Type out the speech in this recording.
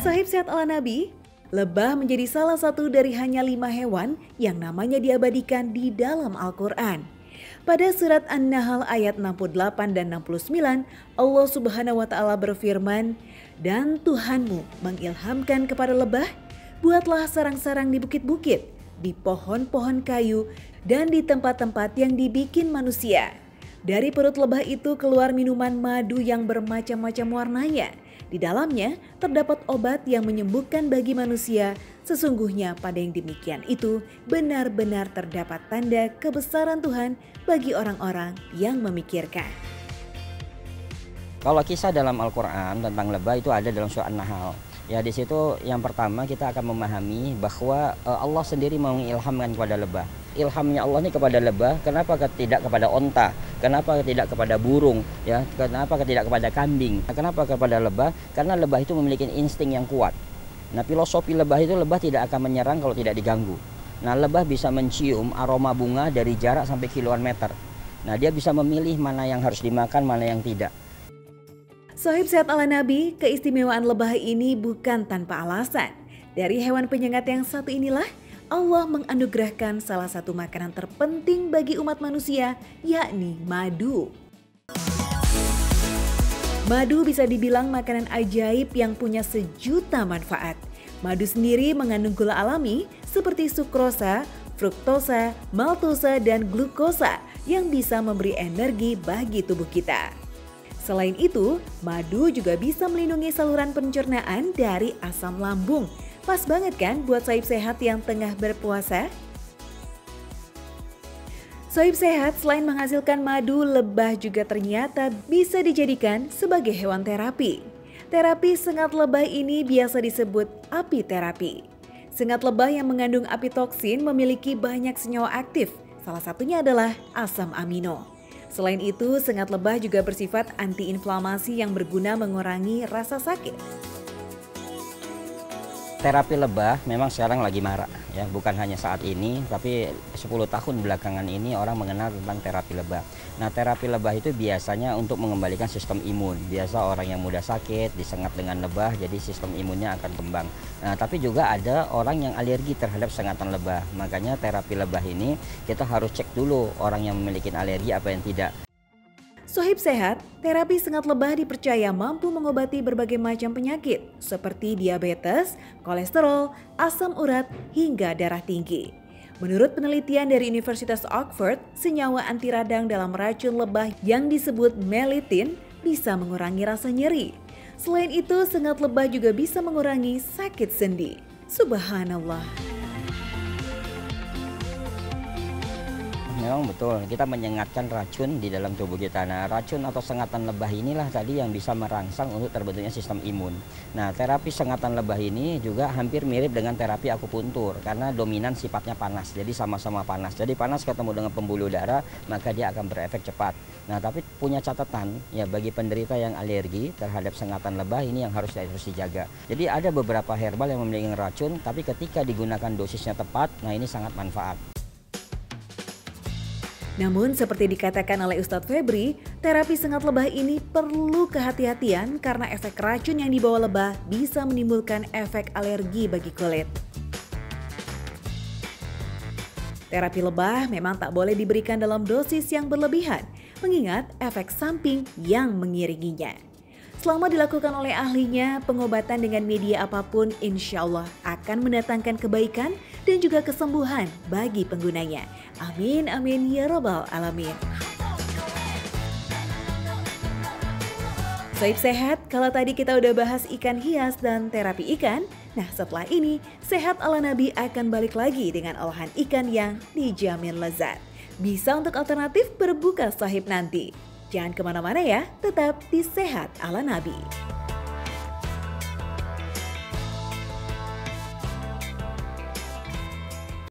Sahib sehat ala Nabi, lebah menjadi salah satu dari hanya 5 hewan yang namanya diabadikan di dalam Al-Quran. Pada surat An-Nahl ayat 68 dan 69, Allah Subhanahu wa Ta'ala berfirman, "Dan Tuhanmu mengilhamkan kepada lebah, buatlah sarang-sarang di bukit-bukit, di pohon-pohon kayu, dan di tempat-tempat yang dibikin manusia. Dari perut lebah itu keluar minuman madu yang bermacam-macam warnanya. Di dalamnya terdapat obat yang menyembuhkan bagi manusia. Sesungguhnya pada yang demikian itu benar-benar terdapat tanda kebesaran Tuhan bagi orang-orang yang memikirkan." Kalau kisah dalam Al-Quran tentang lebah itu ada dalam surat An-Nahl. Ya, di situ yang pertama kita akan memahami bahwa Allah sendiri mengilhamkan kepada lebah. Ilhamnya Allah ini kepada lebah, kenapa tidak kepada onta? Kenapa tidak kepada burung? Ya, kenapa tidak kepada kambing? Kenapa kepada lebah? Karena lebah itu memiliki insting yang kuat. Nah, filosofi lebah itu, lebah tidak akan menyerang kalau tidak diganggu. Nah, lebah bisa mencium aroma bunga dari jarak sampai kiloan meter. Nah, dia bisa memilih mana yang harus dimakan, mana yang tidak. Sahib sehat ala Nabi, keistimewaan lebah ini bukan tanpa alasan. Dari hewan penyengat yang satu inilah, Allah menganugerahkan salah satu makanan terpenting bagi umat manusia, yakni madu. Madu bisa dibilang makanan ajaib yang punya sejuta manfaat. Madu sendiri mengandung gula alami seperti sukrosa, fruktosa, maltosa, dan glukosa yang bisa memberi energi bagi tubuh kita. Selain itu, madu juga bisa melindungi saluran pencernaan dari asam lambung. Pas banget kan buat sahib sehat yang tengah berpuasa? Sahib sehat selain menghasilkan madu, lebah juga ternyata bisa dijadikan sebagai hewan terapi. Terapi sengat lebah ini biasa disebut apiterapi. Sengat lebah yang mengandung apitoksin memiliki banyak senyawa aktif. Salah satunya adalah asam amino. Selain itu, sengat lebah juga bersifat antiinflamasi yang berguna mengurangi rasa sakit. Terapi lebah memang sekarang lagi marak, ya, bukan hanya saat ini, tapi 10 tahun belakangan ini orang mengenal tentang terapi lebah. Nah, terapi lebah itu biasanya untuk mengembalikan sistem imun. Biasa orang yang mudah sakit disengat dengan lebah, jadi sistem imunnya akan kembang. Nah, tapi juga ada orang yang alergi terhadap sengatan lebah. Makanya terapi lebah ini kita harus cek dulu orang yang memiliki alergi apa yang tidak. Sohib sehat, terapi sengat lebah dipercaya mampu mengobati berbagai macam penyakit seperti diabetes, kolesterol, asam urat, hingga darah tinggi. Menurut penelitian dari Universitas Oxford, senyawa anti radang dalam racun lebah yang disebut melitin bisa mengurangi rasa nyeri. Selain itu, sengat lebah juga bisa mengurangi sakit sendi. Subhanallah. Memang betul, kita menyengatkan racun di dalam tubuh kita. Nah, racun atau sengatan lebah inilah tadi yang bisa merangsang untuk terbentuknya sistem imun. Nah, terapi sengatan lebah ini juga hampir mirip dengan terapi akupuntur karena dominan sifatnya panas, jadi sama-sama panas. Jadi panas ketemu dengan pembuluh darah, maka dia akan berefek cepat. Nah, tapi punya catatan ya bagi penderita yang alergi terhadap sengatan lebah ini yang harus dijaga. Jadi ada beberapa herbal yang memiliki racun, tapi ketika digunakan dosisnya tepat, nah ini sangat manfaat. Namun seperti dikatakan oleh Ustadz Febri, terapi sengat lebah ini perlu kehati-hatian karena efek racun yang dibawa lebah bisa menimbulkan efek alergi bagi kulit. Terapi lebah memang tak boleh diberikan dalam dosis yang berlebihan, mengingat efek samping yang mengiringinya. Selama dilakukan oleh ahlinya, pengobatan dengan media apapun insya Allah akan mendatangkan kebaikan dan juga kesembuhan bagi penggunanya. Amin, amin, ya Rabbal Alamin. Sahib sehat, kalau tadi kita udah bahas ikan hias dan terapi ikan, nah setelah ini Sehat ala Nabi akan balik lagi dengan olahan ikan yang dijamin lezat. Bisa untuk alternatif berbuka sahib nanti. Jangan kemana-mana ya, tetap di Sehat ala Nabi.